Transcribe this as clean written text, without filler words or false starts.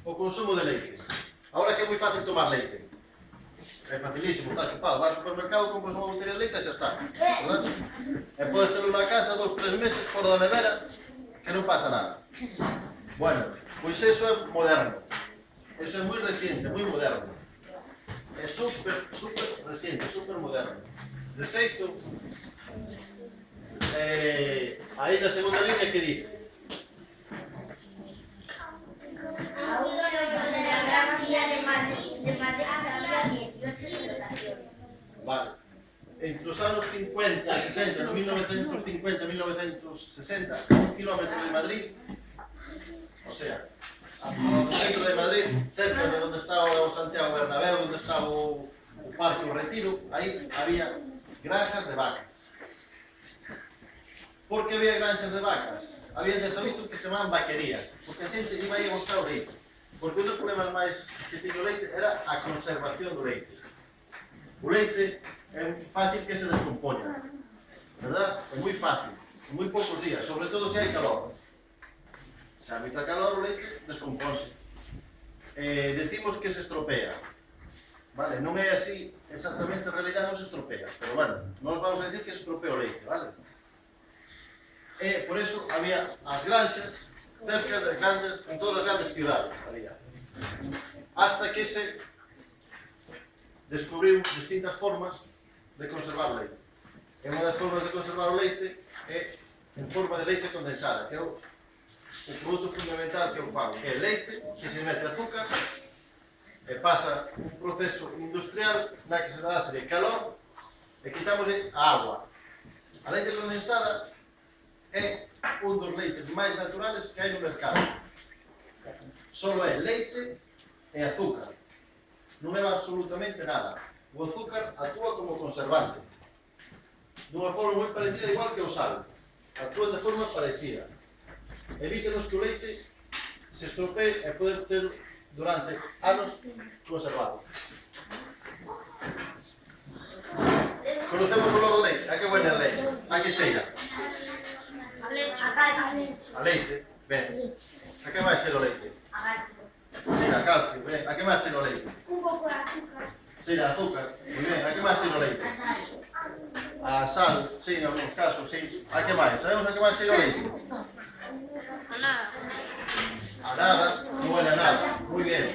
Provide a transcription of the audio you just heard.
o consumo de leite. Ahora que é moi fácil tomar leite. É facilísimo, está chupado. Vas ao supermercado, compras unha botella de leite e xa está. ¿Verdad? E podes ter na casa 2 ou 3 meses fora da nevera que non pasa nada. Bueno, pois eso é moderno. Eso é moi reciente, moi moderno. É super reciente, super moderno. De feito, aí na segunda línea que dice? Vale. Entre os anos 50 e 60, no 1950 e 1960, un kilómetro de Madrid, o sea, no centro de Madrid, cerca de onde está o Santiago Bernabéu, onde está o Parque o Retiro, aí había granjas de vacas. Por que había granxas de vacas? Había 18 que se chamaban vaquerías, porque a xente iba aí a buscar o leite. Porque un dos problemas máis que tiña o leite era a conservación do leite. O leite é fácil que se descompoña, verdad? É moi fácil, en moi poucos días, sobre todo se hai calor. Se hai moita calor, o leite descompónse. Decimos que se estropea, vale? Non é así, exactamente, en realidad non se estropea, pero bueno, nós vamos a decir que se estropea o leite, vale? E por eso había as granxas cerca de grandes, en todas as grandes ciudades, había. Hasta que se descubriu distintas formas de conservar o leite. E unha das formas de conservar o leite é en forma de leite condensada, que é o produto fundamental que eu fago, que é leite, que se mete azúcar, e pasa un proceso industrial na que se dá a serie calor e quitamos a agua. A leite condensada é un dos leites máis naturales que hai no mercado. Solo é leite e azúcar. Non leva absolutamente nada. O azúcar actúa como conservante. Dunha forma moi parecida igual que o sal. Actúa de forma parecida. Evítanos que o leite se estropee e poder ter durante anos conservado. Conocemos o olor do leite. A que huele a leite? A que cheira? A leite, ben. A que máis cheira o leite? Cheira a calcio, ben. A que máis cheira o leite? Un pouco de azúcar. Cheira a azúcar, moi ben. A que máis cheira o leite? A sal, sí, en algúns casos, sí. A que máis? Sabemos a que máis cheira o leite? A nada. A nada, non huele a nada. Moi ben.